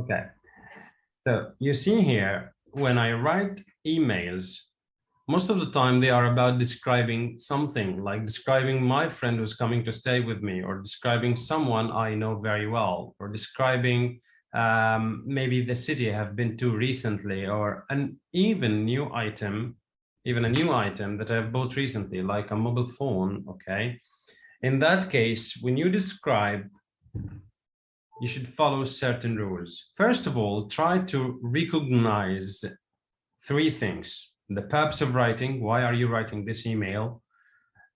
Okay. So you see here, when I write emails, most of the time they are about describing something, like describing my friend who's coming to stay with me, or describing someone I know very well, or describing maybe the city I have been to recently, or an even a new item that I've bought recently, like a mobile phone. Okay. In that case, when you describe, you should follow certain rules. First of all, try to recognize three things: the purpose of writing, why are you writing this email,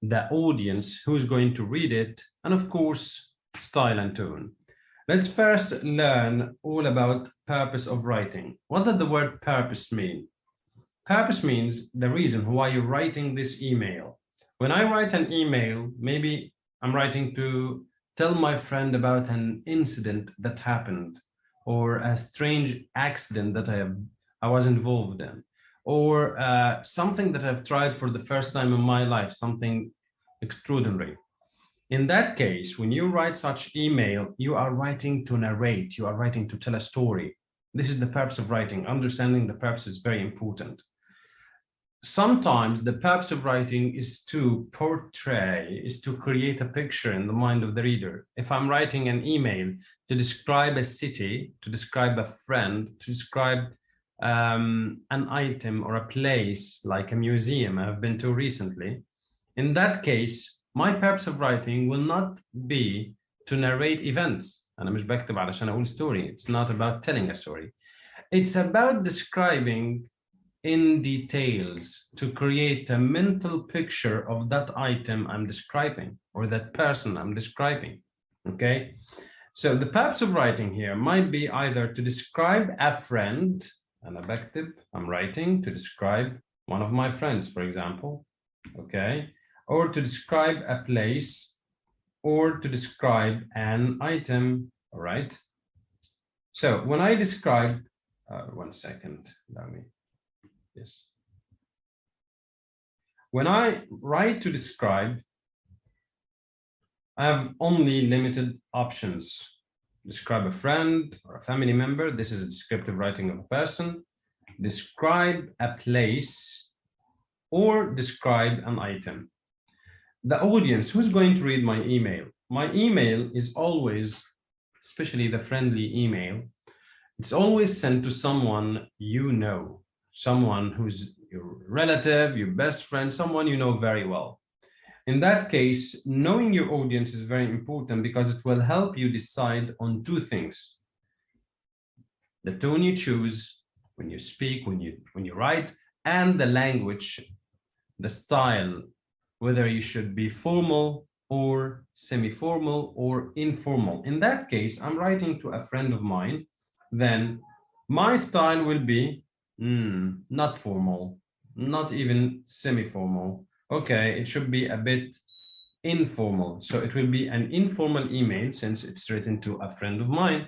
the audience, who's going to read it, and of course, style and tone. Let's first learn all about purpose of writing. What does the word purpose mean? Purpose means the reason why you're writing this email. When I write an email, maybe I'm writing to tell my friend about an incident that happened, or a strange accident that I was involved in, or something that I've tried for the first time in my life, something extraordinary. In that case, when you write such email, you are writing to narrate, you are writing to tell a story. This is the purpose of writing. Understanding the purpose is very important. Sometimes the purpose of writing is to portray, is to create a picture in the mind of the reader. If I'm writing an email to describe a city, to describe a friend, to describe an item or a place like a museum I've been to recently, in that case, my purpose of writing will not be to narrate events. أنا مش بكتب علشان أقول story. It's not about telling a story. It's about describing in details, to create a mental picture of that item I'm describing, or that person I'm describing. Okay, so the purpose of writing here might be either to describe a friend, and I'm writing to describe one of my friends, for example, okay, or to describe a place, or to describe an item. All right, so when I describe, one second, let me. Yes. When I write to describe, I have only limited options. Describe a friend or a family member. This is a descriptive writing of a person. Describe a place, or describe an item. The audience, who's going to read my email? My email is always, especially the friendly email, it's always sent to someone you know. Someone who's your relative, your best friend, someone you know very well. In that case, knowing your audience is very important, because it will help you decide on two things: the tone you choose when you speak, when you write, and the language, the style, whether you should be formal or semi-formal or informal. In that case, I'm writing to a friend of mine, then my style will be not formal, not even semi-formal. Okay, it should be a bit informal. So it will be an informal email since it's written to a friend of mine.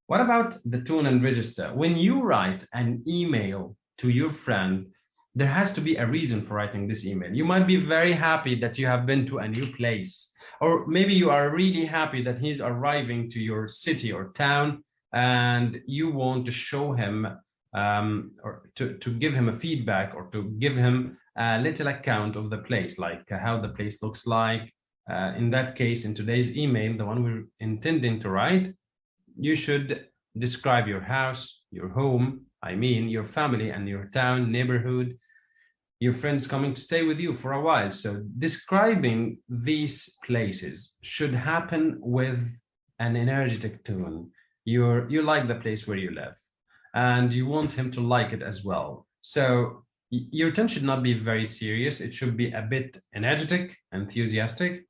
What about the tone and register? When you write an email to your friend, there has to be a reason for writing this email. You might be very happy that you have been to a new place, or maybe you are really happy that he's arriving to your city or town, and you want to show him or to give him a feedback, or to give him a little account of the place, like how the place looks like. In that case, in today's email, the one we're intending to write, you should describe your house, your home, I mean your family and your town, neighborhood, your friends coming to stay with you for a while. So describing these places should happen with an energetic tone. You like the place where you live, and you want him to like it as well. So your tone should not be very serious. It should be a bit energetic, enthusiastic.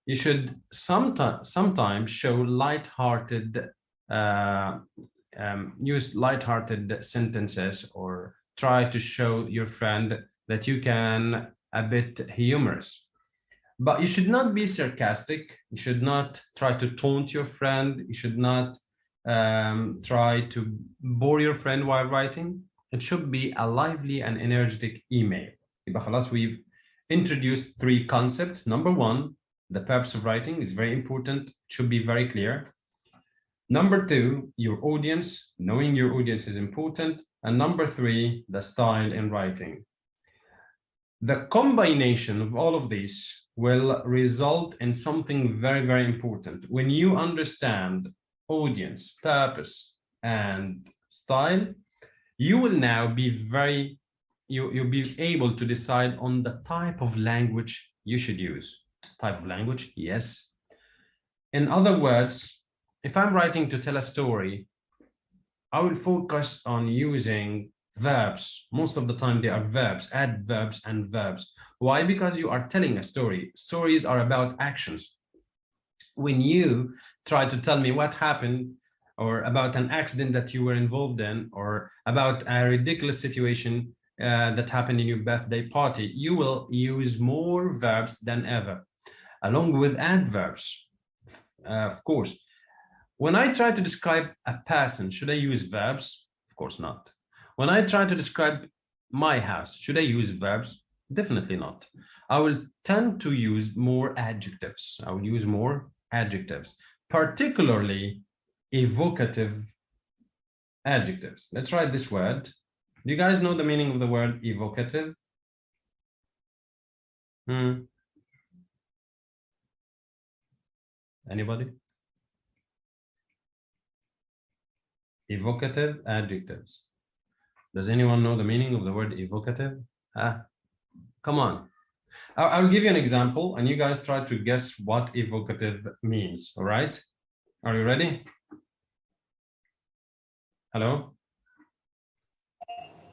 You should sometimes show light-hearted, use light-hearted sentences, or try to show your friend that you can a bit humorous. But you should not be sarcastic. You should not try to taunt your friend. You should not try to bore your friend while writing. It should be a lively and energetic email. We've introduced three concepts. Number one, the purpose of writing is very important. It should be very clear. Number two, your audience. Knowing your audience is important. And number three, the style in writing. The combination of all of these will result in something very, very important. When you understand audience, purpose, and style, you will now be you'll be able to decide on the type of language you should use. Type of language, yes. In other words, if I'm writing to tell a story, I will focus on using verbs. Most of the time they are verbs, adverbs and verbs. Why? Because you are telling a story. Stories are about actions. When you try to tell me what happened, or about an accident that you were involved in, or about a ridiculous situation that happened in your birthday party, you will use more verbs than ever, along with adverbs, of course. When I try to describe a person, should I use verbs? Of course not. When I try to describe my house, should I use verbs? Definitely not. I will tend to use more adjectives. I will use more adjectives, particularly evocative adjectives. Let's write this word. Do you guys know the meaning of the word evocative? Anybody? Evocative adjectives. Does anyone know the meaning of the word evocative? Come on. I'll give you an example and you guys try to guess what evocative means, all right? Are you ready? Hello?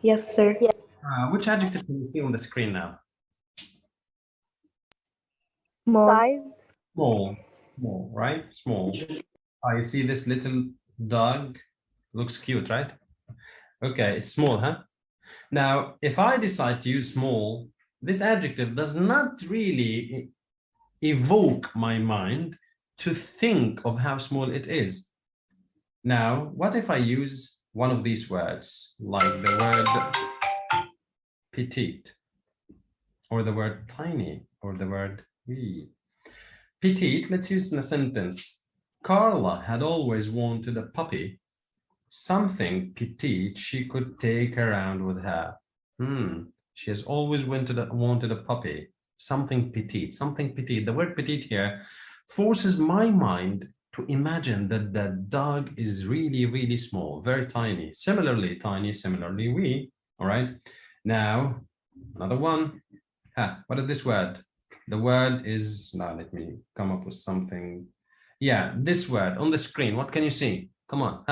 Yes, sir. Yes. Which adjective can you see on the screen now? Small. Size. Small, small, right? Small. You see this little dog? Looks cute, right? Okay, it's small, huh? Now, if I decide to use small, this adjective does not really evoke my mind to think of how small it is. Now, what if I use one of these words, like the word petite, or the word tiny, or the word wee? Petite, let's use in a sentence. Carla had always wanted a puppy, something petite she could take around with her. She has always wanted a puppy, something petite, something petite. The word petite here forces my mind to imagine that the dog is really, really small, very tiny, similarly tiny, similarly wee. All right. Now, another one. What is this word? The word is, now let me come up with something. Yeah, this word on the screen. What can you see? Come on.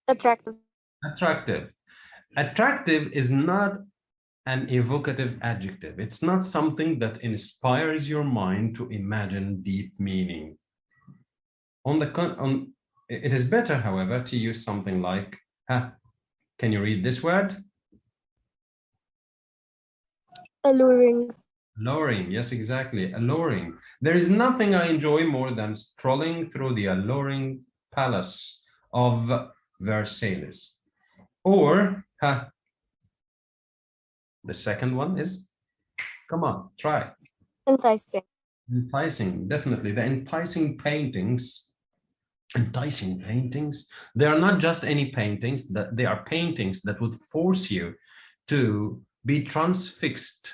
Attractive. Attractive. Attractive is not an evocative adjective. It's not something that inspires your mind to imagine deep meaning. It is better, however, to use something like, can you read this word? Alluring. Alluring, yes, exactly, alluring. There is nothing I enjoy more than strolling through the alluring palace of Versailles. Or, the second one is, come on, try. Enticing. Enticing, definitely. The enticing paintings, they are not just any paintings, that they are paintings that would force you to be transfixed,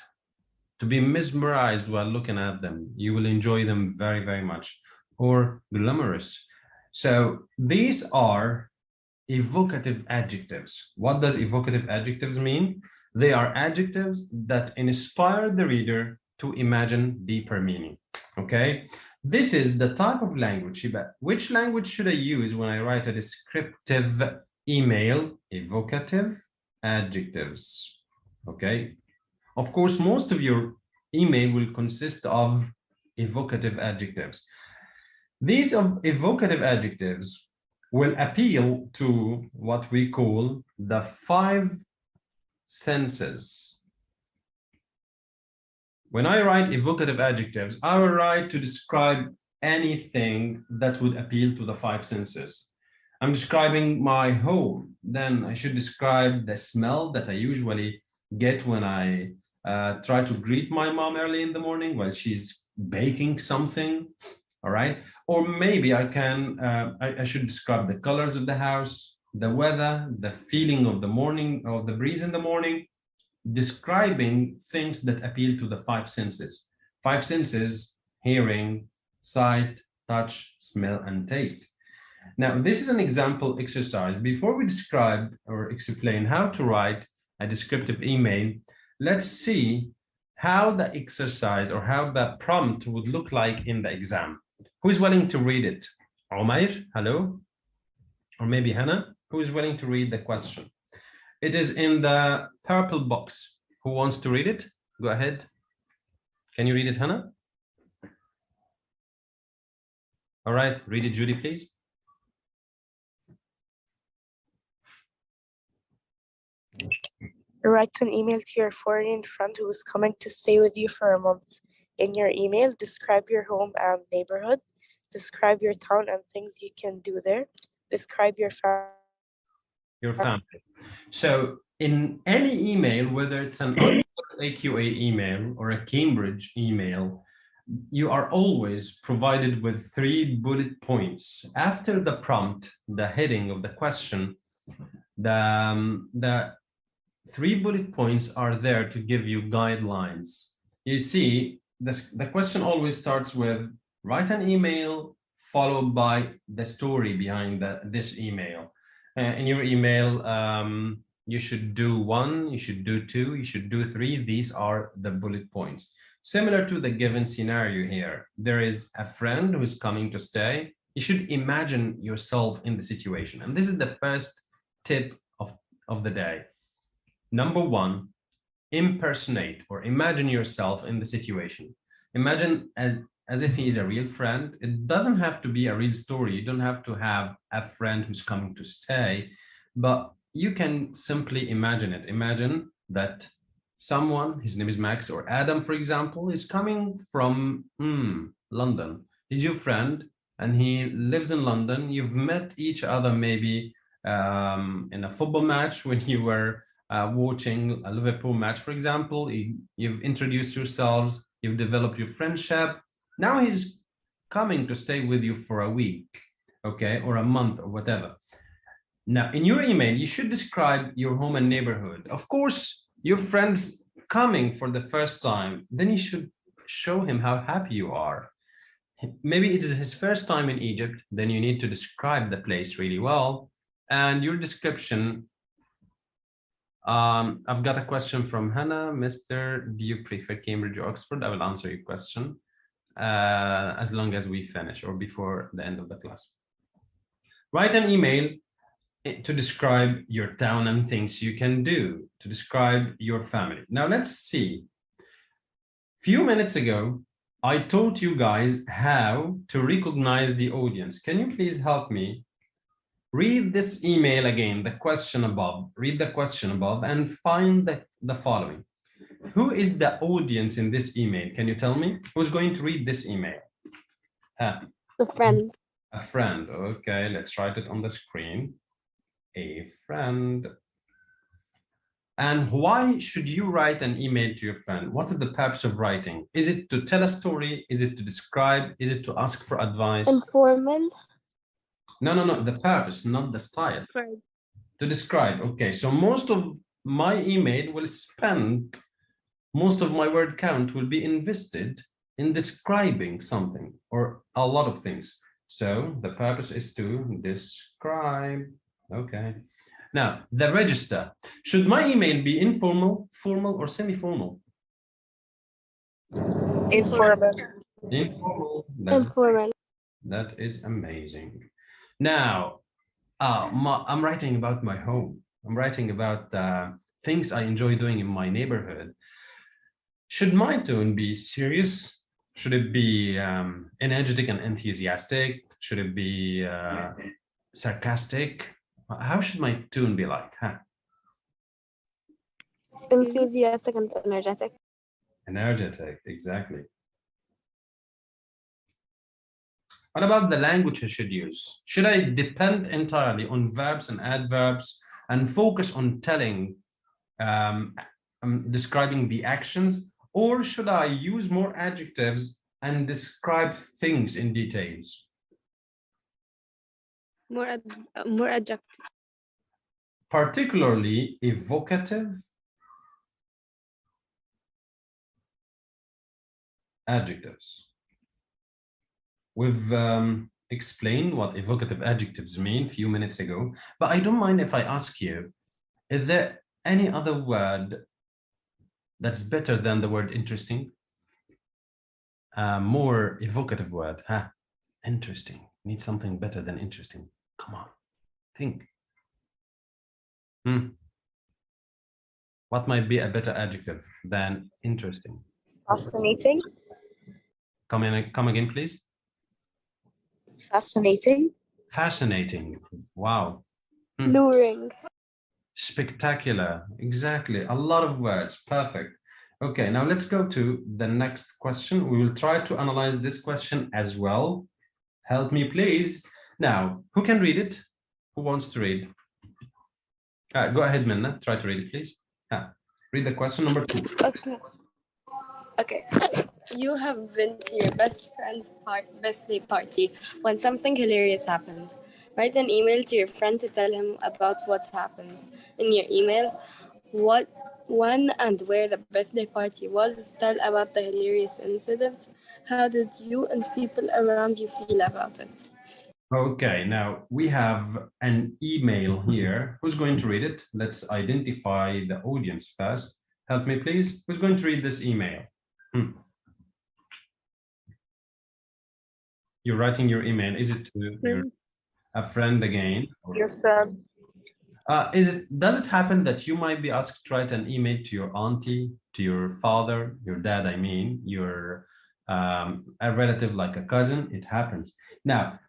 to be mesmerized while looking at them. You will enjoy them very, very much. Or glamorous. So these are evocative adjectives. What does evocative adjectives mean? They are adjectives that inspire the reader to imagine deeper meaning. Okay, this is the type of language. Which language should I use when I write a descriptive email? Evocative adjectives. Okay, of course, most of your email will consist of evocative adjectives. These evocative adjectives will appeal to what we call the 5 senses. When I write evocative adjectives, I will write to describe anything that would appeal to the 5 senses. I'm describing my home, then I should describe the smell that I usually get when I try to greet my mom early in the morning while she's baking something. All right. Or maybe I can, I should describe the colors of the house, the weather, the feeling of the morning, or the breeze in the morning, describing things that appeal to the five senses. Five senses: hearing, sight, touch, smell, and taste. Now, this is an example exercise. Before we describe or explain how to write a descriptive email, let's see how the exercise or how the prompt would look like in the exam. Who's willing to read it? Umair, hello? Or maybe Hannah? Who's willing to read the question? It is in the purple box. Who wants to read it? Go ahead. Can you read it, Hannah? All right, read it, Judy, please. Write an email to your foreign friend who is coming to stay with you for a month. In your email, describe your home and neighborhood. Describe your town and things you can do there. Describe your family. So in any email, whether it's an AQA email or a Cambridge email, you are always provided with 3 bullet points. After the prompt, the heading of the question, the 3 bullet points are there to give you guidelines. You see, the question always starts with write an email followed by the story behind this email. In your email, you should do 1, you should do 2, you should do 3. These are the bullet points. Similar to the given scenario here, there is a friend who's coming to stay. You should imagine yourself in the situation. And this is the first tip of the day. Number 1, impersonate or imagine yourself in the situation. Imagine as if he is a real friend. It doesn't have to be a real story. You don't have to have a friend who's coming to stay, but you can simply imagine it. Imagine that someone, his name is Max or Adam, for example, is coming from London. He's your friend and he lives in London. You've met each other maybe in a football match when you were watching a Liverpool match, for example. You've introduced yourselves, you've developed your friendship. Now he's coming to stay with you for a week, okay, or a month or whatever. Now, in your email, you should describe your home and neighborhood. Of course, your friend's coming for the first time, then you should show him how happy you are. Maybe it is his first time in Egypt, then you need to describe the place really well. And your description, I've got a question from Hannah. Mr. Do you prefer Cambridge or Oxford? I will answer your question as long as we finish or before the end of the class. Write an email to describe your town and things you can do, to describe your family. Now let's see. Few minutes ago, I taught you guys how to recognize the audience. Can you please help me? Read this email again, the question above. Read the question above and find the following. Who is the audience in this email? Can you tell me? Who's going to read this email? The friend. A friend. Okay, let's write it on the screen. A friend. And why should you write an email to your friend? What is the purpose of writing? Is it to tell a story? Is it to describe? Is it to ask for advice? Informant. No, the purpose, not the style. Right. To describe. Okay, so most of my email will spend, most of my word count will be invested in describing something or a lot of things. So the purpose is to describe. Okay. Now, the register. Should my email be informal, formal, or semi-formal? Informal. Informal. Informant. That is amazing. Now, I'm writing about my home. I'm writing about things I enjoy doing in my neighborhood. Should my tone be serious? Should it be energetic and enthusiastic? Should it be sarcastic? How should my tune be like? Huh? Enthusiastic and energetic. Energetic, exactly. What about the language I should use? Should I depend entirely on verbs and adverbs and focus on telling, describing the actions, or should I use more adjectives and describe things in details. More adjective. Particularly evocative adjectives. We've explained what evocative adjectives mean a few minutes ago, but I don't mind if I ask you, is there any other word that's better than the word interesting? More evocative word, huh? Interesting. Need something better than interesting. Come on, think. What might be a better adjective than interesting? Fascinating. Come again, please. Fascinating. Fascinating. Wow. Luring. Spectacular. Exactly. A lot of words. Perfect. Okay, now let's go to the next question. We will try to analyze this question as well. Help me, please. Now, who can read it? Who wants to read? Go ahead, Minna. Try to read it, please. Read the question number 2. Okay. You have been to your best friend's birthday party when something hilarious happened. Write an email to your friend to tell him about what happened. In your email, what, when, and where the birthday party was. Tell about the hilarious incident. How did you and people around you feel about it? Okay, now we have an email here. Who's going to read it? Let's identify the audience first. Help me, please. Who's going to read this email? You're writing your email. Is it to a friend again? Your friend. Does it happen that you might be asked to write an email to your auntie, to your father, your dad, I mean, your a relative like a cousin? It happens. Now,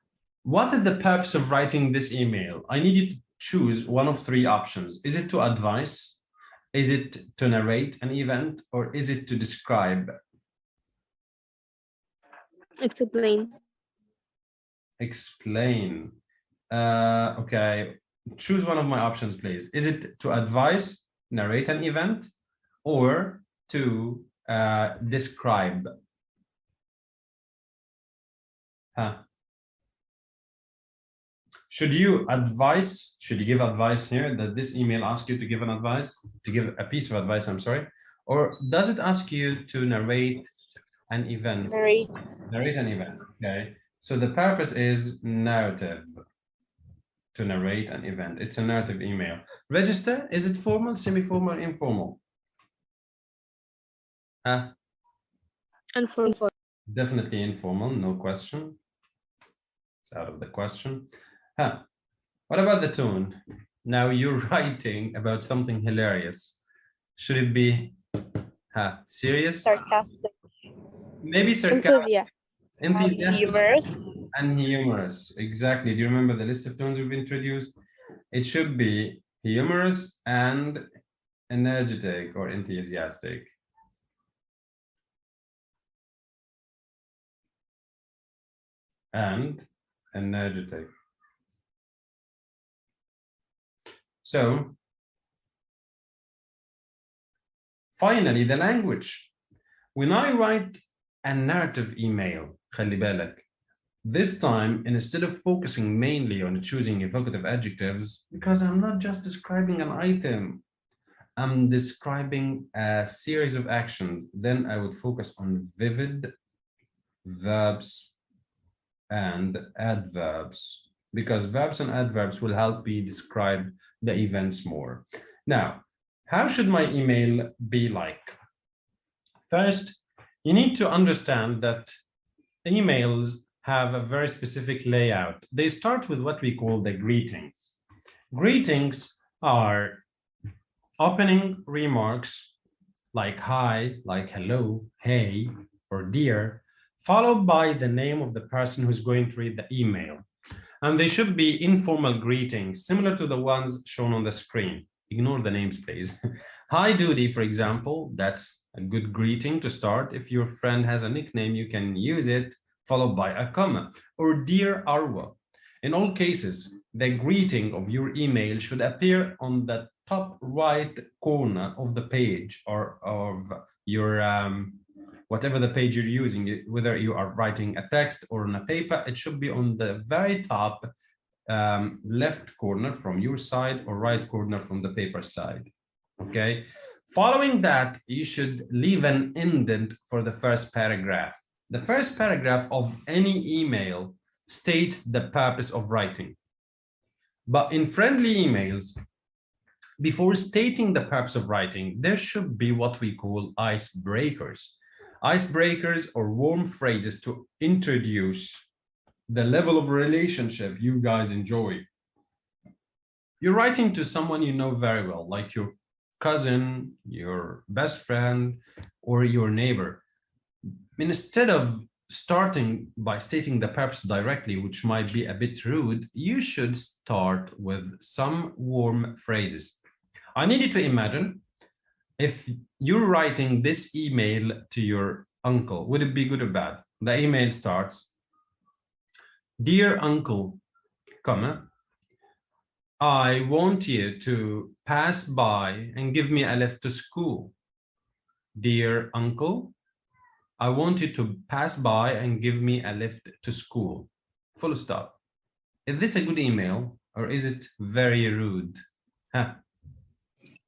what is the purpose of writing this email? I need you to choose one of 3 options. Is it to advise? Is it to narrate an event? Or is it to describe? Explain. Explain. Okay, choose one of my options, please. Is it to advise, narrate an event, or to describe? Should you give advice here that this email asks you to give an advice, to give a piece of advice, I'm sorry, or does it ask you to narrate an event? Narrate an event, okay. So the purpose is narrative, to narrate an event. It's a narrative email. Register, is it formal, semi-formal, informal? Informal. Definitely informal, no question. It's out of the question. What about the tone? Now you're writing about something hilarious. Should it be serious? Sarcastic. Maybe sarcastic. Enthusiastic. Humorous. And humorous. Exactly. Do you remember the list of tones we've introduced? It should be humorous and energetic or enthusiastic. And energetic. So, finally, the language. When I write a narrative email, خلي بالك, this time, instead of focusing mainly on choosing evocative adjectives, because I'm not just describing an item, I'm describing a series of actions, then I would focus on vivid verbs and adverbs, because verbs and adverbs will help me describe the events more. Now, how should my email be like? First, you need to understand that emails have a very specific layout. They start with what we call the greetings. Greetings are opening remarks like hi, like hello, hey, or dear, followed by the name of the person who's going to read the email. And they should be informal greetings, similar to the ones shown on the screen. Ignore the names, please. Hi, Duty, for example, that's a good greeting to start. If your friend has a nickname, you can use it, followed by a comma. Or Dear Arwa. In all cases, the greeting of your email should appear on the top right corner of the page or of your whatever the page you're using, whether you are writing a text or on a paper, it should be on the very top left corner from your side or right corner from the paper side. Okay. Following that, you should leave an indent for the first paragraph. The first paragraph of any email states the purpose of writing. But in friendly emails, before stating the purpose of writing, there should be what we call icebreakers. Icebreakers or warm phrases to introduce the level of relationship you guys enjoy. You're writing to someone you know very well, like your cousin, your best friend, or your neighbor. Instead of starting by stating the purpose directly, which might be a bit rude, you should start with some warm phrases. I need you to imagine if you're writing this email to your uncle, would it be good or bad? The email starts, "Dear uncle, comma, I want you to pass by and give me a lift to school. Dear uncle, I want you to pass by and give me a lift to school." Full stop. Is this a good email or is it very rude? Huh?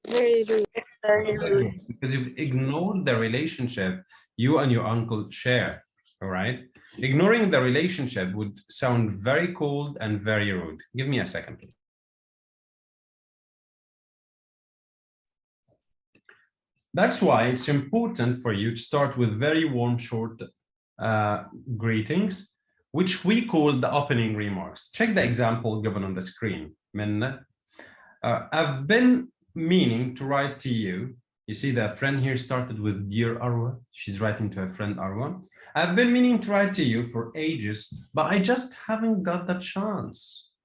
Very rude. Very rude. Because you've ignored the relationship you and your uncle share. All right. Ignoring the relationship would sound very cold and very rude. Give me a second, please. That's why it's important for you to start with very warm, short greetings, which we call the opening remarks. Check the example given on the screen. Minna, I've been meaning to write to you. You see the friend here started with "Dear Arwa." She's writing to her friend Arwa. "I've been meaning to write to you for ages, but I just haven't got the chance.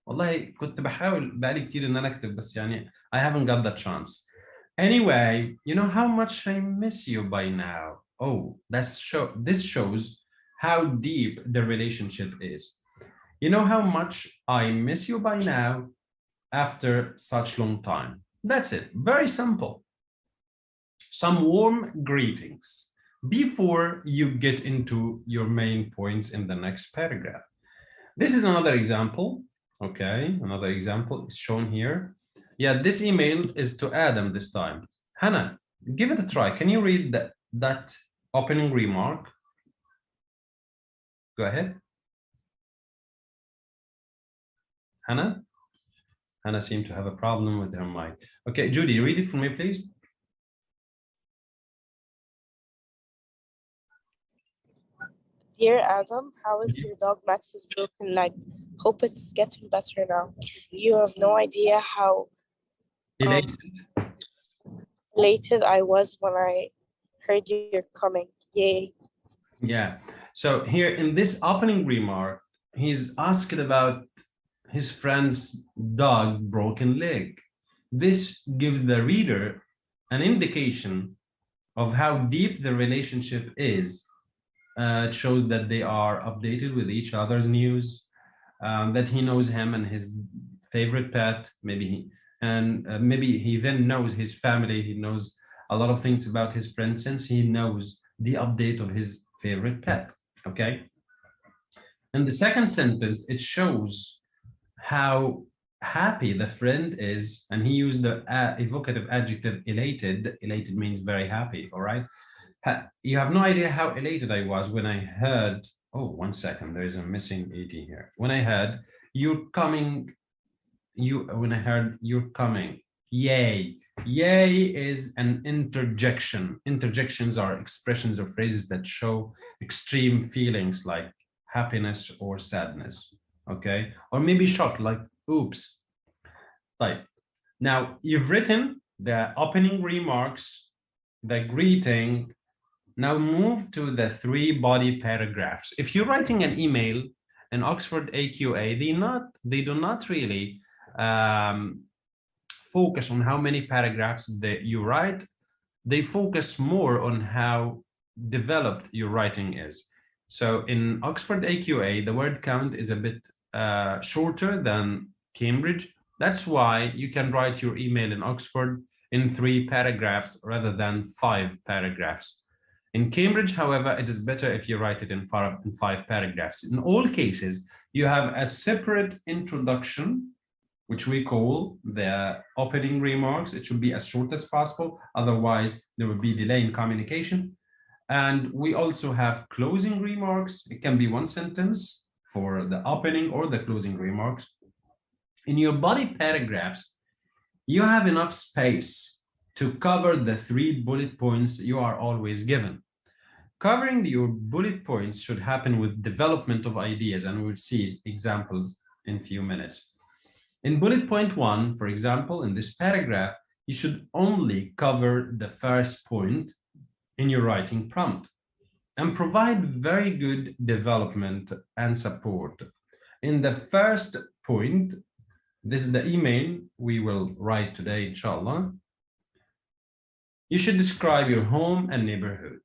والله كنت بحاول بقالي كتير إن أنا أكتب بس يعني I haven't got the chance. Anyway, you know how much I miss you by now." Oh, this shows how deep the relationship is. "You know how much I miss you by now after such long time." That's it. Very simple. Some warm greetings before you get into your main points in the next paragraph. This is another example. Okay, another example is shown here. Yeah, this email is to Adam this time. Hannah, give it a try. Can you read that opening remark? Go ahead. Hannah? Hannah seemed to have a problem with her mic. Okay, Judy, read it for me, please. Dear Adam, how is your dog Max's broken leg? Hope it's getting better now. You have no idea how elated I was when I heard you're coming. Yay. Yeah. So here in this opening remark, he's asked about his friend's dog broken leg. This gives the reader an indication of how deep the relationship is. It shows that they are updated with each other's news, that he knows him and his favorite pet, maybe he then knows his family. He knows a lot of things about his friend since he knows the update of his favorite pet. Okay. In the second sentence, it shows how happy the friend is, and he used the evocative adjective elated. Elated means very happy. All right. You have no idea how elated I was when I heard, oh, 1 second, there is a missing ED here. When I heard you're coming, when I heard you're coming, yay. Yay is an interjection. Interjections are expressions or phrases that show extreme feelings like happiness or sadness, okay? Or maybe shock, like oops. Right. Now, you've written the opening remarks, the greeting. Now move to the 3 body paragraphs. If you're writing an email in Oxford AQA, they do not really focus on how many paragraphs that you write. They focus more on how developed your writing is. So in Oxford AQA, the word count is a bit shorter than Cambridge. That's why you can write your email in Oxford in 3 paragraphs rather than 5 paragraphs. In Cambridge, however, it is better if you write it in 5 paragraphs. In all cases, you have a separate introduction, which we call the opening remarks. It should be as short as possible. Otherwise, there will be delay in communication. And we also have closing remarks. It can be 1 sentence for the opening or the closing remarks. In your body paragraphs, you have enough space to cover the 3 bullet points you are always given. Covering your bullet points should happen with development of ideas, and we'll see examples in a few minutes. In bullet point 1, for example, in this paragraph, you should only cover the first point in your writing prompt and provide very good development and support. In the first point, this is the email we will write today, inshallah. You should describe your home and neighborhood.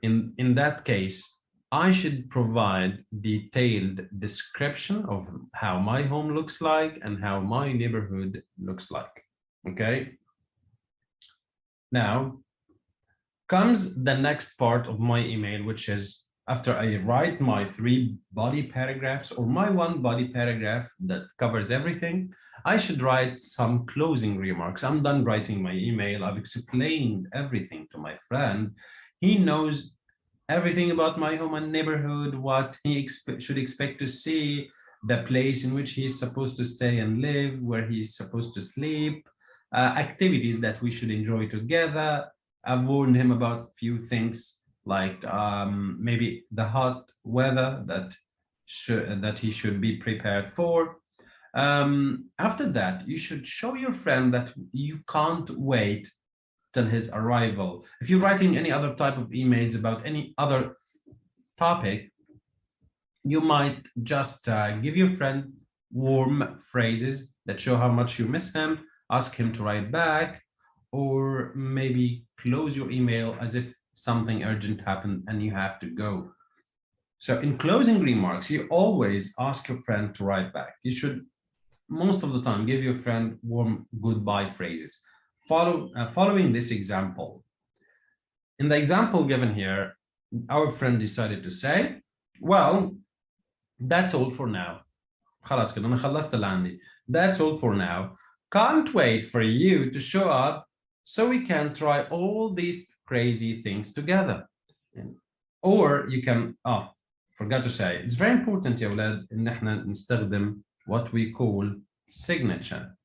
In that case, I should provide detailed description of how my home looks like and how my neighborhood looks like, okay? Now, comes the next part of my email, which is after I write my 3 body paragraphs or my 1 body paragraph that covers everything, I should write some closing remarks. I'm done writing my email. I've explained everything to my friend. He knows everything about my home and neighborhood, what he should expect to see, the place in which he's supposed to stay and live, where he's supposed to sleep, activities that we should enjoy together. I've warned him about a few things like maybe the hot weather that he should be prepared for. After that, you should show your friend that you can't wait till his arrival. If you're writing any other type of emails about any other topic, you might just give your friend warm phrases that show how much you miss him, ask him to write back, or maybe close your email as if something urgent happened and you have to go. So in closing remarks, you always ask your friend to write back. You should, most of the time, give your friend warm goodbye phrases. Following this example, in the example given here, our friend decided to say, well, that's all for now. That's all for now. Can't wait for you to show up so we can try all these crazy things together. Or you can, forgot to say, it's very important يا أولاد إن إحنا نستخدم what we call signature.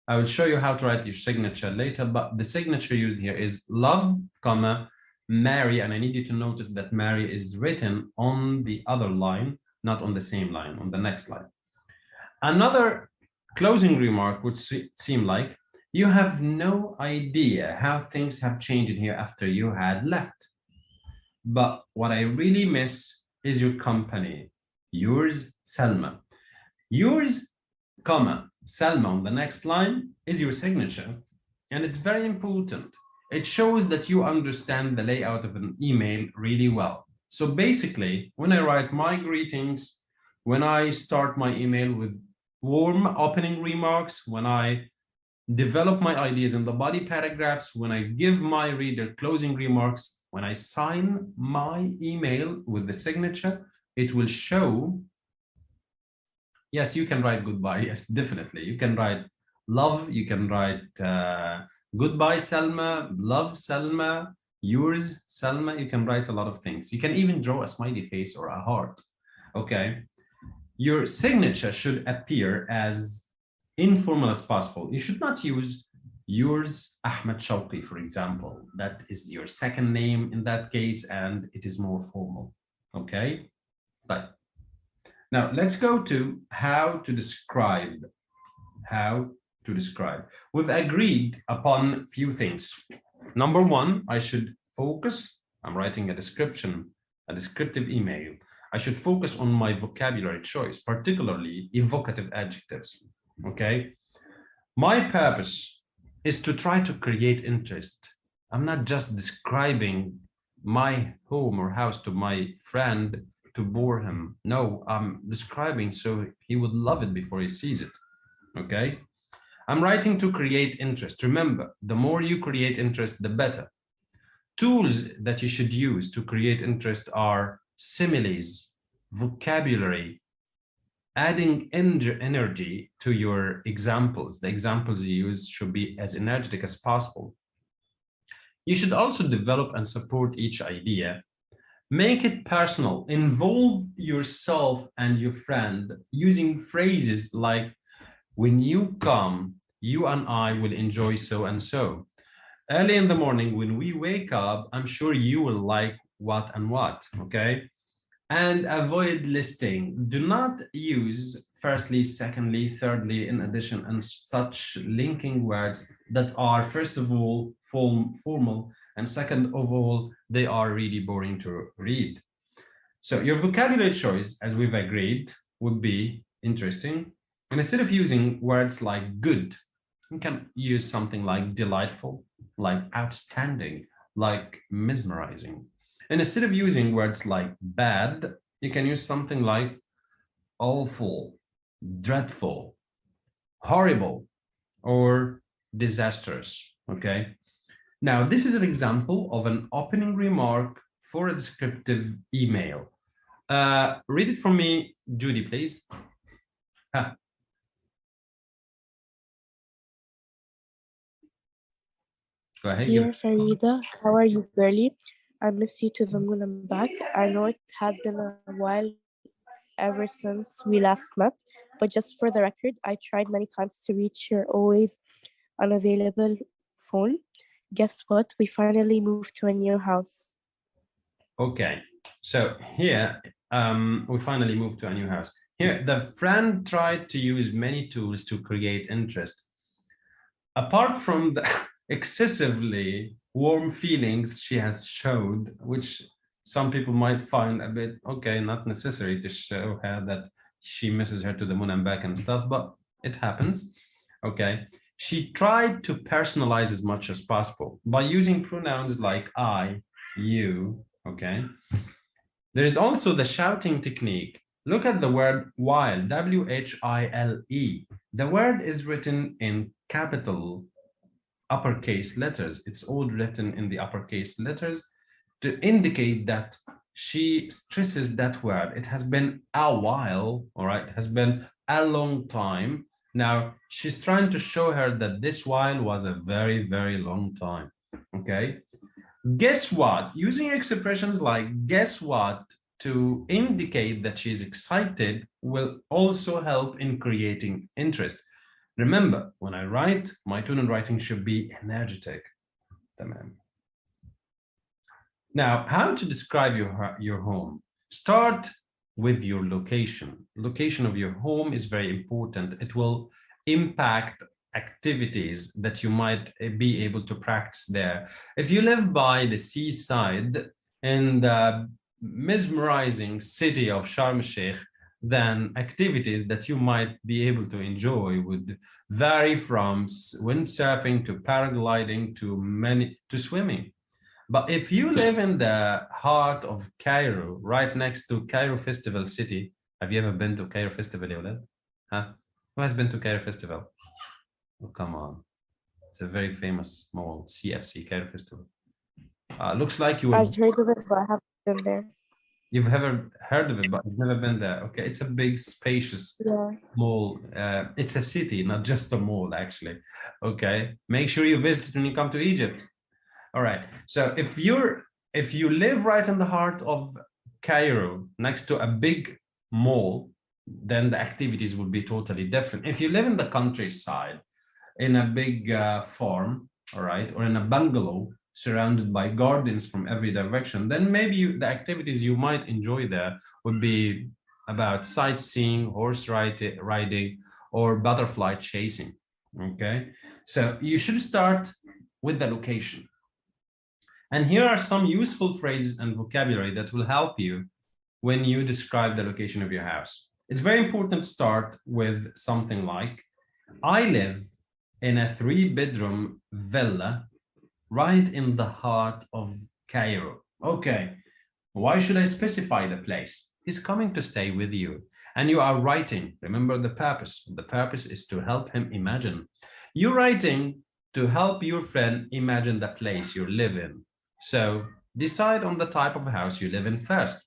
I will show you how to write your signature later, but the signature used here is love, Mary, and I need you to notice that Mary is written on the other line, not on the same line, on the next line. Another closing remark would seem like you have no idea how things have changed here after you had left. But what I really miss is your company. Yours, Selma. Yours, Selma on the next line is your signature, and it's very important. It shows that you understand the layout of an email really well. So basically, when I write my greetings, when I start my email with warm opening remarks, when I develop my ideas in the body paragraphs, when I give my reader closing remarks, when I sign my email with the signature, it will show. Yes, you can write goodbye. Yes, definitely. You can write love. You can write goodbye, Selma, love, Selma, yours, Selma. You can write a lot of things. You can even draw a smiley face or a heart. Okay. Your signature should appear as informal as possible. You should not use yours, Ahmed Shawqi, for example. That is your second name in that case, and it is more formal. Okay. But now let's go to how to describe. We've agreed upon few things. Number one, I should focus. I'm writing a descriptive email. I should focus on my vocabulary choice, particularly evocative adjectives. Okay. My purpose is to try to create interest. I'm not just describing my home or house to my friend to bore him. No, I'm describing so he would love it before he sees it. Okay. I'm writing to create interest. Remember, the more you create interest, the better. Tools that you should use to create interest are similes, vocabulary, adding energy to your examples. The examples you use should be as energetic as possible. You should also develop and support each idea. Make it personal. Involve yourself and your friend using phrases like, when you come, you and I will enjoy so and so. Early in the morning, when we wake up, I'm sure you will like what and what, okay? And avoid listing. Do not use firstly, secondly, thirdly, in addition, and such linking words that are, first of all, formal, and second of all, they are really boring to read. So your vocabulary choice, as we've agreed, would be interesting. And instead of using words like good, you can use something like delightful, like outstanding, like mesmerizing. And instead of using words like bad, you can use something like awful, dreadful, horrible, or disastrous, okay? Now, this is an example of an opening remark for a descriptive email. Read it for me, Judy, please. Ah. Go ahead. Dear Farida, how are you, girlie? I miss you to the moon and back. I know it had been a while ever since we last met, but just for the record, I tried many times to reach your always unavailable phone. Guess what? We finally moved to a new house. Okay, so here we finally moved to a new house. Here, the friend tried to use many tools to create interest. Apart from the excessively warm feelings she has showed, which some people might find a bit, okay, not necessary to show her that she misses her to the moon and back and stuff, but it happens, okay? She tried to personalize as much as possible by using pronouns like I, you, okay? There is also the shouting technique. Look at the word while, W-H-I-L-E. The word is written in capital uppercase letters. It's all written in the uppercase letters to indicate that she stresses that word. It has been a while, all right? It has been a long time. Now, she's trying to show her that this while was a very, very long time, okay? Guess what? Using expressions like guess what to indicate that she's excited will also help in creating interest. Remember, when I write, my tone and writing should be energetic. Now, how to describe your home? Start with your location. Location of your home is very important. It will impact activities that you might be able to practice there. If you live by the seaside in the mesmerizing city of Sharm el-Sheikh, then activities that you might be able to enjoy would vary from windsurfing to paragliding to swimming. But if you live in the heart of Cairo, right next to Cairo Festival City, have you ever been to Cairo Festival, Yolad? Huh? Who has been to Cairo Festival? Oh, come on. It's a very famous mall, CFC, Cairo Festival. Looks like you I've heard of it, but I haven't been there. You've ever heard of it, but you've never been there. Okay, it's a big, spacious mall. It's a city, not just a mall, actually. Okay, make sure you visit when you come to Egypt. All right. So if you live right in the heart of Cairo, next to a big mall, then the activities would be totally different. If you live in the countryside, in a big farm, all right, or in a bungalow surrounded by gardens from every direction, then maybe the activities you might enjoy there would be about sightseeing, horse riding, or butterfly chasing. Okay, so you should start with the location. And here are some useful phrases and vocabulary that will help you when you describe the location of your house. It's very important to start with something like, I live in a 3-bedroom villa right in the heart of Cairo. Okay, why should I specify the place? He's coming to stay with you. And you are writing. Remember the purpose. The purpose is to help him imagine. You're writing to help your friend imagine the place you live in. So decide on the type of house you live in first.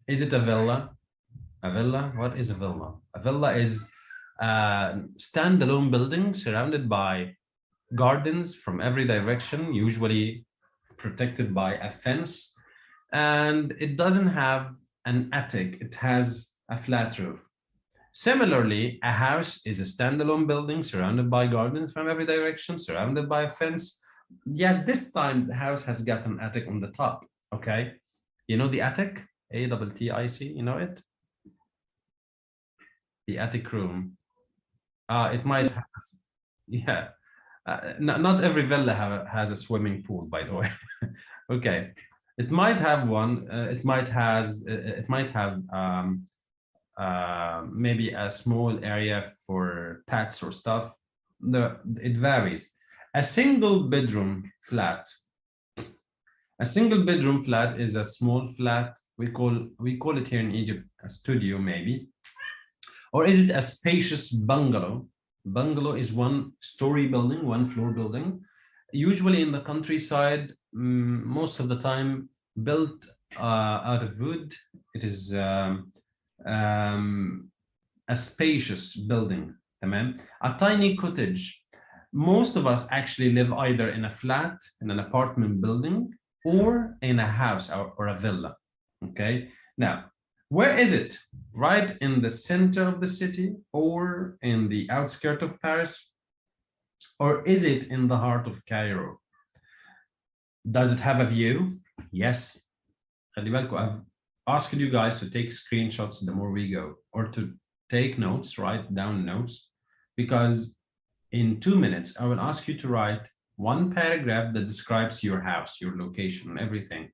Is it a villa? A villa? What is a villa? A villa is a standalone building surrounded by gardens from every direction, usually protected by a fence. And it doesn't have an attic, it has a flat roof. Similarly, a house is a standalone building surrounded by gardens from every direction, surrounded by a fence. Yet this time the house has got an attic on the top. Okay. You know the attic? ATTIC, you know it? The attic room. It might have, yeah. Not every villa has a swimming pool, by the way. Okay. It might have one. It might have maybe a small area for pets or stuff. It varies. A single bedroom flat. A single bedroom flat is a small flat. We call it here in Egypt a studio, maybe. Or is it a spacious bungalow? Bungalow is one story building, one floor building, usually in the countryside, most of the time built out of wood. It is a spacious building. A tiny cottage. Most of us actually live either in a flat, in an apartment building, or in a house or a villa. Okay. Now, where is it? Right in the center of the city, or in the outskirts of Paris, or is it in the heart of Cairo? Does it have a view? Yes. I've asked you guys to take screenshots the more we go, or to take notes, write down notes, because in 2 minutes, I will ask you to write one paragraph that describes your house, your location, and everything.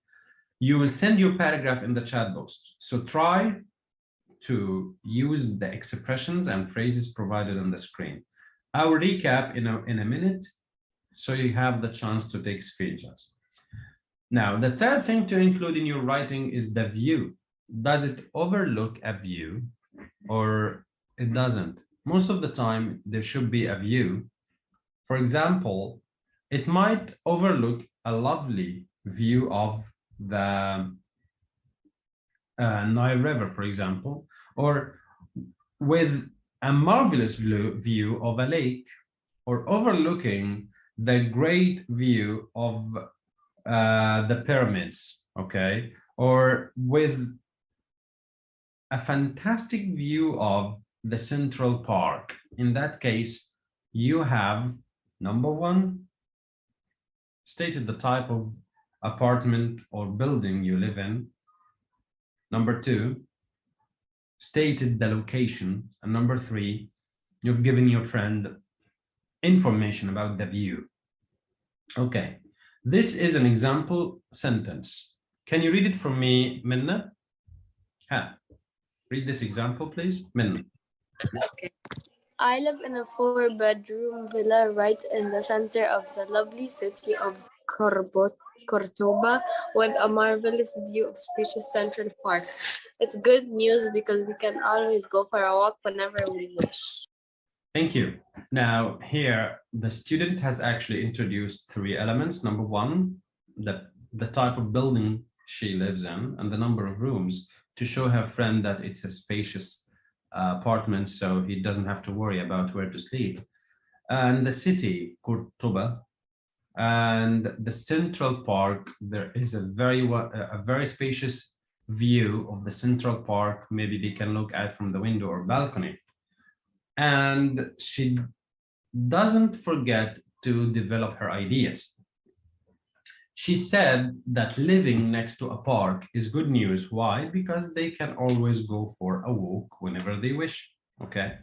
You will send your paragraph in the chat box. So try to use the expressions and phrases provided on the screen. I will recap in a minute, so you have the chance to take screenshots. Now, the third thing to include in your writing is the view. Does it overlook a view or it doesn't? Most of the time, there should be a view. For example, it might overlook a lovely view of the Nile River, for example, or with a marvelous view of a lake, or overlooking the great view of the pyramids, okay, or with a fantastic view of the Central Park. In that case, you have, number one, stated the type of apartment or building you live in. Number two, stated the location. And number three, you've given your friend information about the view. Okay, this is an example sentence. Can you read it for me, Minna? Read this example, please, Minna. Okay. I live in a 4-bedroom villa right in the center of the lovely city of Cordoba, with a marvelous view of spacious Central Park. It's good news because we can always go for a walk whenever we wish. Thank you. Now here, the student has actually introduced 3 elements. Number one, the type of building she lives in and the number of rooms, to show her friend that it's a spacious apartment, so he doesn't have to worry about where to sleep. And the city, Cordoba, and the Central Park, there is a very spacious view of the Central Park. Maybe they can look out from the window or balcony. And she doesn't forget to develop her ideas. She said that living next to a park is good news. Why? Because they can always go for a walk whenever they wish. Okay.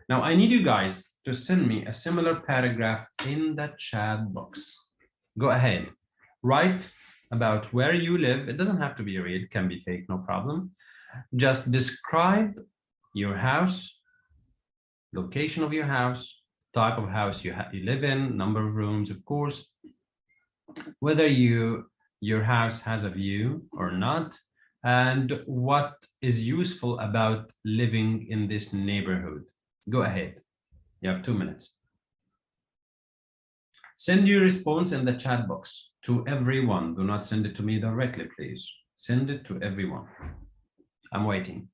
Now I need you guys to send me a similar paragraph in the chat box. Go ahead. Write about where you live. It doesn't have to be real, it can be fake, no problem. Just describe your house, location of your house, type of house you live in, number of rooms, of course, whether your house has a view or not, and what is useful about living in this neighborhood. Go ahead. You have 2 minutes. Send your response in the chat box to everyone. Do not send it to me directly, please. Send it to everyone. I'm waiting.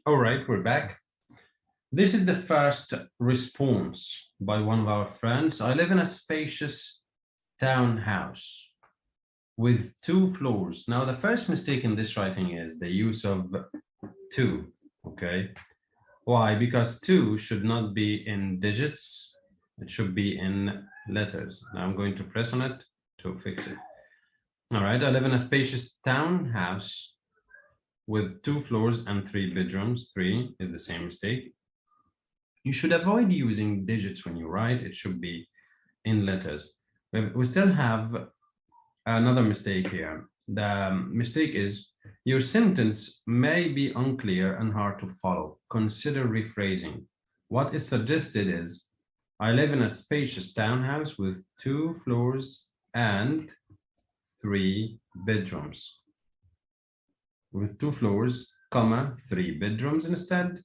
All right, we're back. This is the first response by one of our friends. I live in a spacious townhouse with 2 floors. Now, the first mistake in this writing is the use of 2, okay? Why? Because 2 should not be in digits. It should be in letters. Now I'm going to press on it to fix it. All right, I live in a spacious townhouse with 2 floors and 3 bedrooms. 3 is the same mistake. You should avoid using digits when you write. It should be in letters. We still have another mistake here. The mistake is your sentence may be unclear and hard to follow. Consider rephrasing. What is suggested is, I live in a spacious townhouse with 2 floors and 3 bedrooms. With 2 floors, comma, 3 bedrooms instead,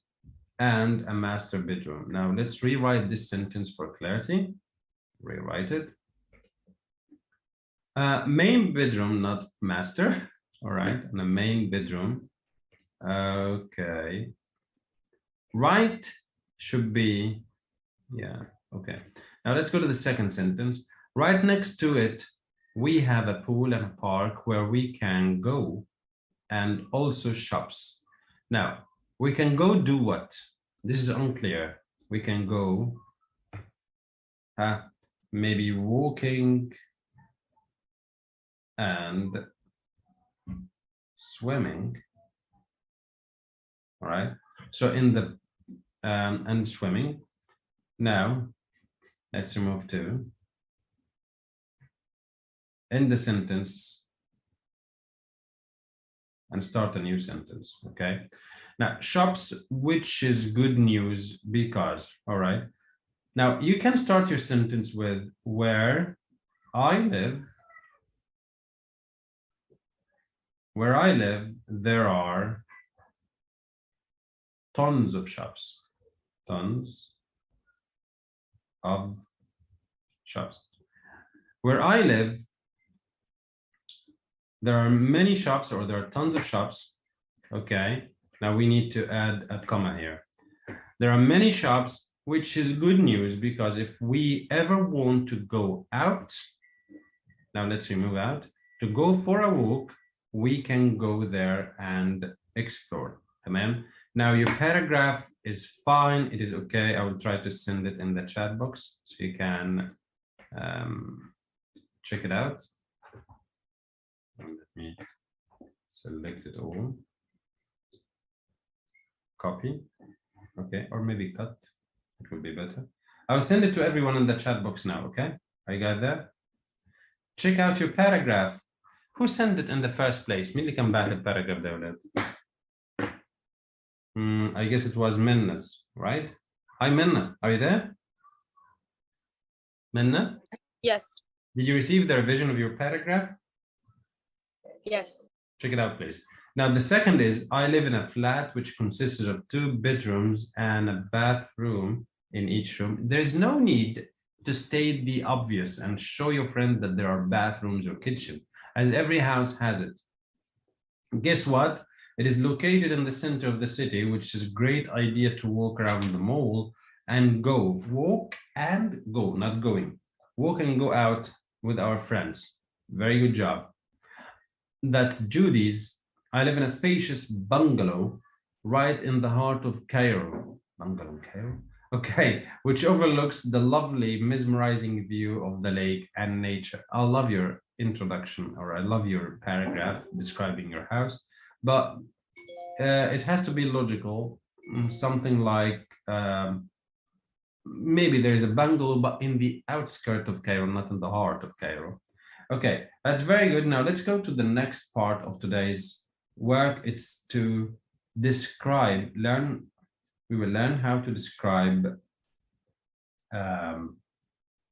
and a master bedroom. Now let's rewrite this sentence for clarity. Rewrite it. Main bedroom, not master. All right, and a main bedroom. Okay. Right should be, yeah, okay. Now let's go to the second sentence. Right next to it, we have a pool and a park where we can go, and also shops. Now, we can go do what? This is unclear. We can go maybe walking and swimming. All right. So in the and swimming. Now, let's remove two. End the sentence and start a new sentence. Okay. Now, shops, which is good news because, all right. Now, you can start your sentence with where I live. Where I live, there are tons of shops. Tons of shops. Where I live, there are many shops, or there are tons of shops. Okay, now we need to add a comma here. There are many shops, which is good news because if we ever want to go out, now let's remove out, to go for a walk, we can go there and explore. Tamam. Now your paragraph is fine, it is okay. I will try to send it in the chat box so you can check it out. Let me select it all. Copy. Okay, or maybe cut. It will be better. I'll send it to everyone in the chat box now, okay? I got that. Check out your paragraph. Who sent it in the first place? Mili come back at paragraph there. I guess it was Minna's, right? Hi, Minna. Are you there? Minna? Yes. Did you receive the revision of your paragraph? Yes. Check it out, please. Now, the second is, I live in a flat which consists of 2 bedrooms and a bathroom in each room. There is no need to state the obvious and show your friend that there are bathrooms or kitchen, as every house has it. Guess what? It is located in the center of the city, which is a great idea to walk around the mall and go. Walk and go, not going. Walk and go out with our friends. Very good job. That's Judy's. I live in a spacious bungalow right in the heart of Cairo. Bungalow, Cairo? Okay, which overlooks the lovely, mesmerizing view of the lake and nature. I love your introduction, or I love your paragraph describing your house, but it has to be logical. Something like maybe there is a bungalow, but in the outskirts of Cairo, not in the heart of Cairo. Okay, that's very good. Now let's go to the next part of today's work. It's to describe, we will learn how to describe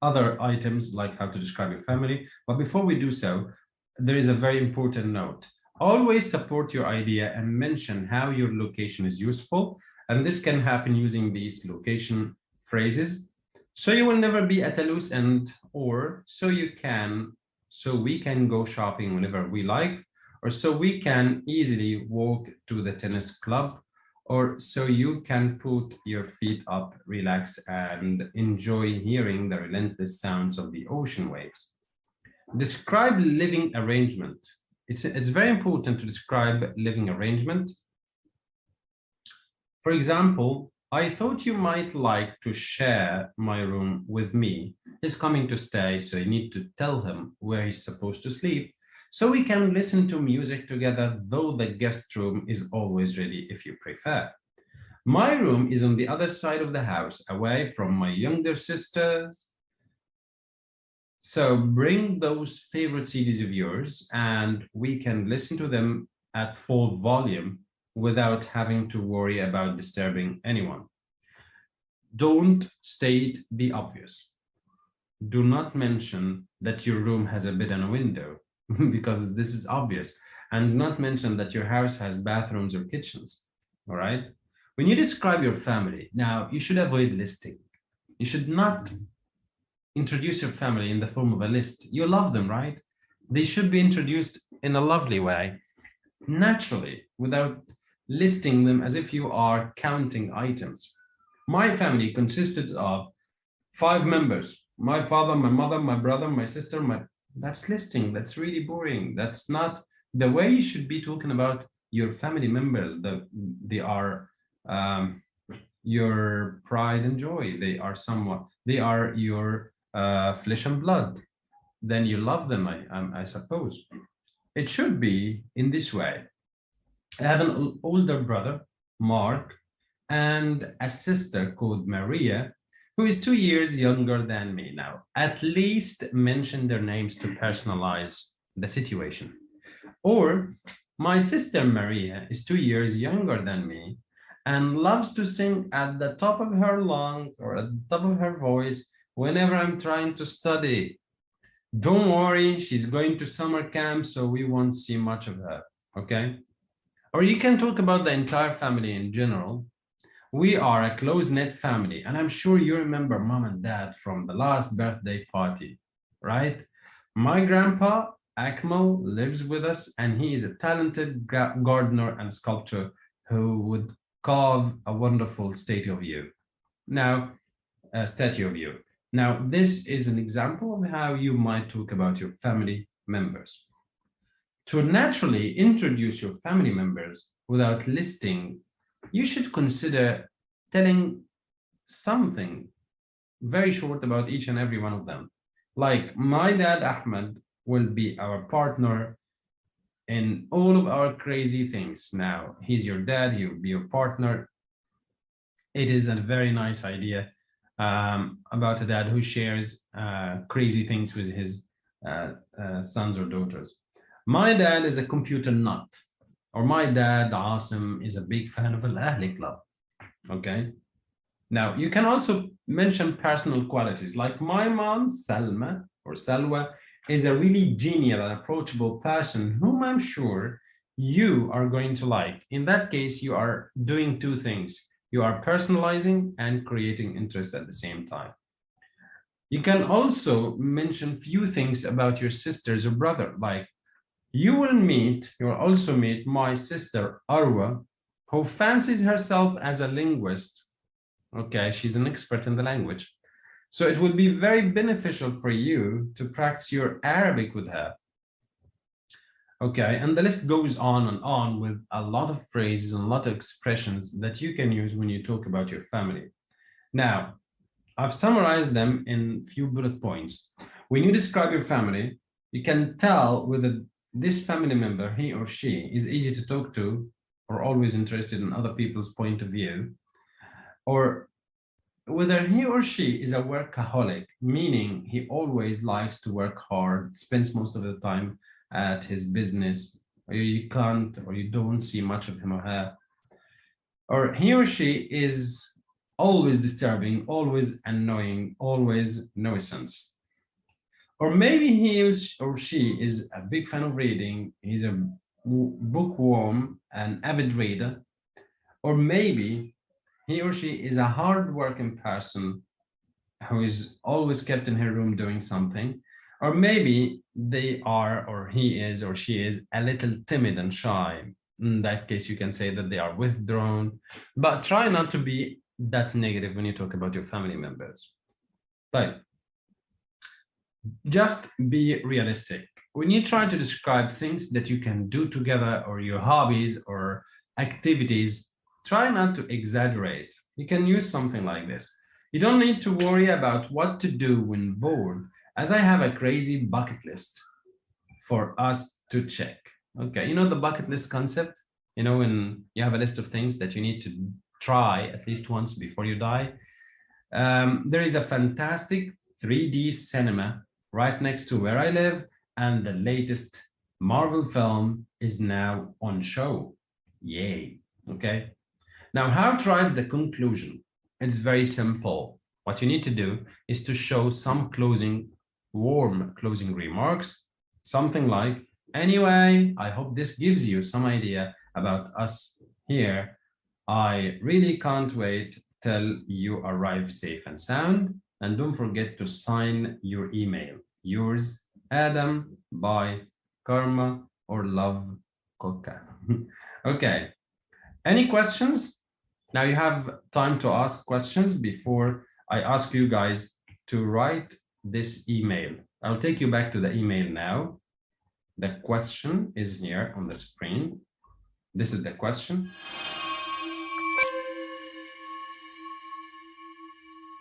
other items, like how to describe your family. But before we do so, there is a very important note. Always support your idea and mention how your location is useful. And this can happen using these location phrases. So you will never be at a loose end, or so we can go shopping whenever we like, or so we can easily walk to the tennis club, or so you can put your feet up, relax, and enjoy hearing the relentless sounds of the ocean waves. Describe living arrangement. It's very important to describe living arrangement. For example, I thought you might like to share my room with me. He's coming to stay, so you need to tell him where he's supposed to sleep, so we can listen to music together, though the guest room is always ready if you prefer. My room is on the other side of the house, away from my younger sisters. So bring those favorite CDs of yours and we can listen to them at full volume without having to worry about disturbing anyone. Don't state the obvious. Do not mention that your room has a bed and a window because this is obvious, and not mention that your house has bathrooms or kitchens. All right. When you describe your family, now you should avoid listing. You should not introduce your family in the form of a list. You love them, right? They should be introduced in a lovely way, naturally, without listing them as if you are counting items. My family consisted of 5 members: my father, my mother, my brother, my sister. That's listing. That's really boring. That's not the way you should be talking about your family members. They are your pride and joy. They are your flesh and blood. Then you love them, I suppose. It should be in this way. I have an older brother, Mark, and a sister called Maria, who is 2 years younger than me. Now, at least mention their names to personalize the situation. Or my sister Maria is 2 years younger than me and loves to sing at the top of her lungs or at the top of her voice whenever I'm trying to study. Don't worry, she's going to summer camp, so we won't see much of her, okay? Or you can talk about the entire family in general. We are a close-knit family, and I'm sure you remember mom and dad from the last birthday party, right? My grandpa, Akmal, lives with us, and he is a talented gardener and sculptor who would carve a wonderful statue of you. Now, this is an example of how you might talk about your family members. To naturally introduce your family members without listing, you should consider telling something very short about each and every one of them. Like, my dad, Ahmed, will be our partner in all of our crazy things. Now, he's your dad, he will be your partner. It is a very nice idea about a dad who shares crazy things with his sons or daughters. My dad is a computer nut, or my dad, Asim, is a big fan of Al Ahli Club. Okay. Now, you can also mention personal qualities, like my mom, Salma or Salwa, is a really genial and approachable person whom I'm sure you are going to like. In that case, you are doing two things. You are personalizing and creating interest at the same time. You can also mention few things about your sisters or brother, like you'll also meet my sister Arwa, who fancies herself as a linguist. Okay, she's an expert in the language. So it would be very beneficial for you to practice your Arabic with her. Okay, and the list goes on and on with a lot of phrases and a lot of expressions that you can use when you talk about your family. Now, I've summarized them in few bullet points. When you describe your family, you can tell whether this family member, he or she, is easy to talk to or always interested in other people's point of view, or whether he or she is a workaholic, meaning he always likes to work hard, spends most of the time at his business, or you can't or you don't see much of him or her, or he or she is always disturbing, always annoying, always nuisance. Or maybe he or she is a big fan of reading, he's a bookworm, an avid reader, or maybe he or she is a hard-working person who is always kept in her room doing something, or maybe they are, or he is, or she is a little timid and shy. In that case, you can say that they are withdrawn, but try not to be that negative when you talk about your family members. But just be realistic. When you try to describe things that you can do together or your hobbies or activities, try not to exaggerate. You can use something like this. You don't need to worry about what to do when bored, as I have a crazy bucket list for us to check. Okay, you know the bucket list concept? You know, when you have a list of things that you need to try at least once before you die. There is a fantastic 3D cinema right next to where I live, and the latest Marvel film is now on show. Yay. Okay. Now, how to write the conclusion? It's very simple. What you need to do is to show some warm closing remarks, something like, anyway, I hope this gives you some idea about us here. I really can't wait till you arrive safe and sound. And don't forget to sign your email. Yours, Adam, by Karma or Love Coca. Okay. Any questions? Now you have time to ask questions before I ask you guys to write this email. I'll take you back to the email now. The question is here on the screen. This is the question.